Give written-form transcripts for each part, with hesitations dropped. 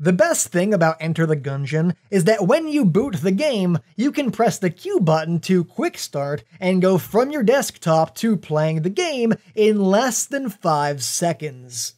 The best thing about Enter the Gungeon is that when you boot the game, you can press the Q button to Quickstart and go from your desktop to playing the game in less than 5 seconds.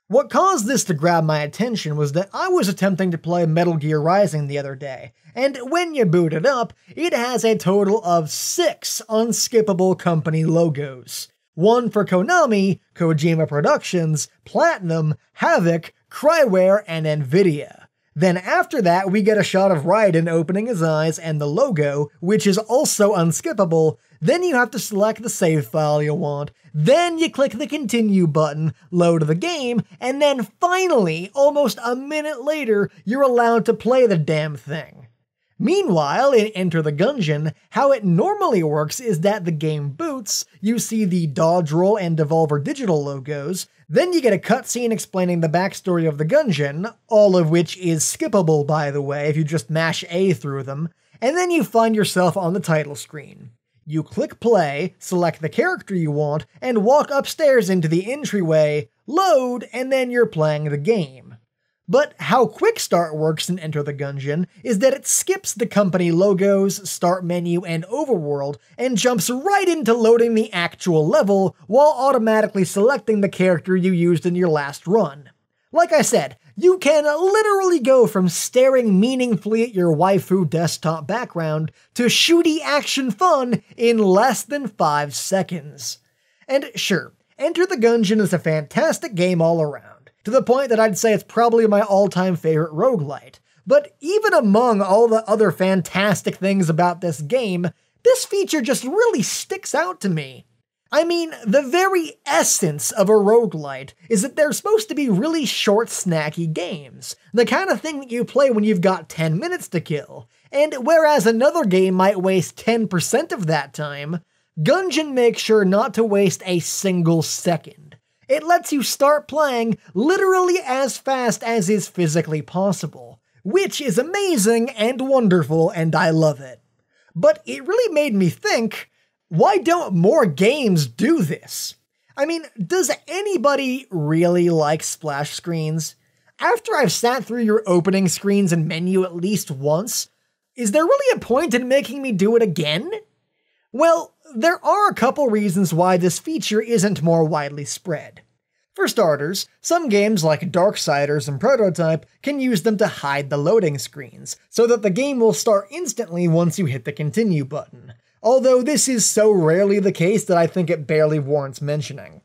What caused this to grab my attention was that I was attempting to play Metal Gear Rising the other day, and when you boot it up, it has a total of 6 unskippable company logos. One for Konami, Kojima Productions, Platinum, Havoc, Cryware, and Nvidia. Then after that, we get a shot of Raiden opening his eyes and the logo, which is also unskippable. Then you have to select the save file you want. Then you click the continue button, load the game, and then finally, almost a minute later, you're allowed to play the damn thing. Meanwhile, in Enter the Gungeon, how it normally works is that the game boots, you see the dodge roll and Devolver Digital logos, then you get a cutscene explaining the backstory of the Gungeon, all of which is skippable by the way if you just mash A through them, and then you find yourself on the title screen. You click play, select the character you want, and walk upstairs into the entryway, load, and then you're playing the game. But how Quickstart works in Enter the Gungeon is that it skips the company logos, start menu, and overworld, and jumps right into loading the actual level while automatically selecting the character you used in your last run. Like I said, you can literally go from staring meaningfully at your waifu desktop background to shooty action fun in less than 5 seconds. And sure, Enter the Gungeon is a fantastic game all around, to the point that I'd say it's probably my all-time favorite roguelite. But even among all the other fantastic things about this game, this feature just really sticks out to me. I mean, the very essence of a roguelite is that they're supposed to be really short, snacky games, the kind of thing that you play when you've got 10 minutes to kill. And whereas another game might waste 10% of that time, Gungeon makes sure not to waste a single second. It lets you start playing literally as fast as is physically possible, which is amazing and wonderful, and I love it. But it really made me think, why don't more games do this? I mean, does anybody really like splash screens? After I've sat through your opening screens and menu at least once, is there really a point in making me do it again? Well, there are a couple reasons why this feature isn't more widely spread. For starters, some games like Darksiders and Prototype can use them to hide the loading screens, so that the game will start instantly once you hit the continue button, although this is so rarely the case that I think it barely warrants mentioning.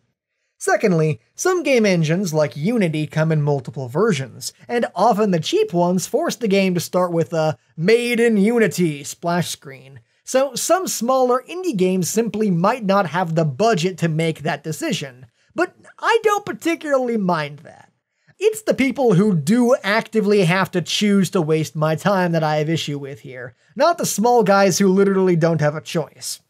Secondly, some game engines like Unity come in multiple versions, and often the cheap ones force the game to start with a "Made in Unity" splash screen. So some smaller indie games simply might not have the budget to make that decision, but I don't particularly mind that. It's the people who do actively have to choose to waste my time that I have issue with here, not the small guys who literally don't have a choice.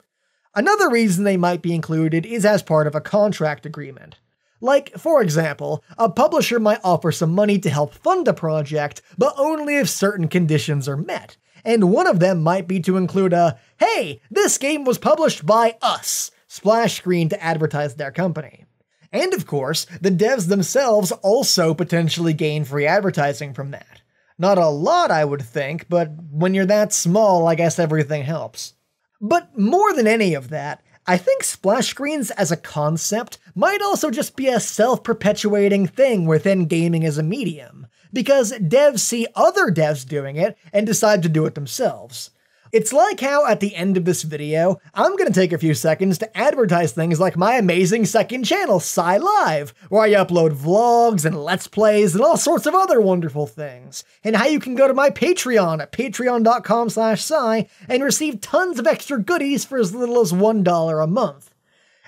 Another reason they might be included is as part of a contract agreement. Like, for example, a publisher might offer some money to help fund a project, but only if certain conditions are met. And one of them might be to include a, "Hey, this game was published by us," splash screen to advertise their company. And of course, the devs themselves also potentially gain free advertising from that. Not a lot, I would think, but when you're that small, I guess everything helps. But more than any of that, I think splash screens as a concept might also just be a self-perpetuating thing within gaming as a medium, because devs see other devs doing it and decide to do it themselves. It's like how at the end of this video, I'm gonna take a few seconds to advertise things like my amazing second channel, Sci Live, where I upload vlogs and let's plays and all sorts of other wonderful things, and how you can go to my Patreon at patreon.com/sci and receive tons of extra goodies for as little as $1 a month.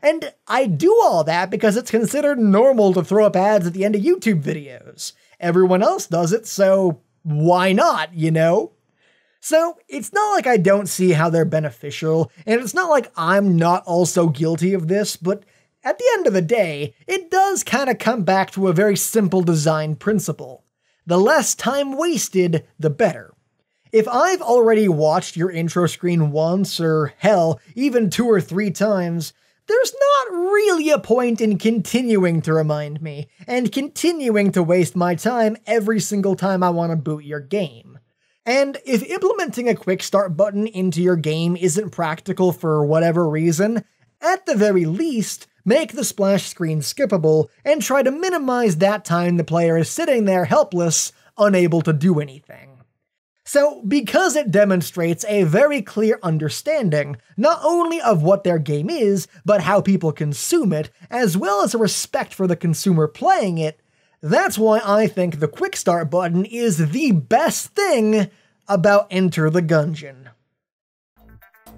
And I do all that because it's considered normal to throw up ads at the end of YouTube videos. Everyone else does it, so why not, you know? So it's not like I don't see how they're beneficial, and it's not like I'm not also guilty of this, but at the end of the day, it does kind of come back to a very simple design principle. The less time wasted, the better. If I've already watched your intro screen once, or hell, even 2 or 3 times, there's not really a point in continuing to remind me, and continuing to waste my time every single time I want to boot your game. And if implementing a quick start button into your game isn't practical for whatever reason, at the very least, make the splash screen skippable and try to minimize that time the player is sitting there helpless, unable to do anything. So, because it demonstrates a very clear understanding, not only of what their game is, but how people consume it, as well as a respect for the consumer playing it, that's why I think the Quick Start button is the best thing about Enter the Gungeon.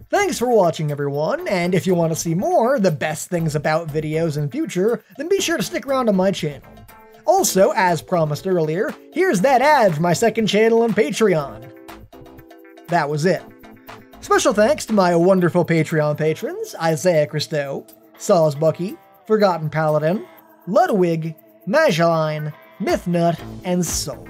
Thanks for watching, everyone, and if you want to see more the best things about videos in future, then be sure to stick around on my channel. Also, as promised earlier, here's that ad for my second channel on Patreon. That was it. Special thanks to my wonderful Patreon patrons, Isaiah Christo, Sawsbucky, Forgotten Paladin, Ludwig, Mageline, Mythnut, and Soul.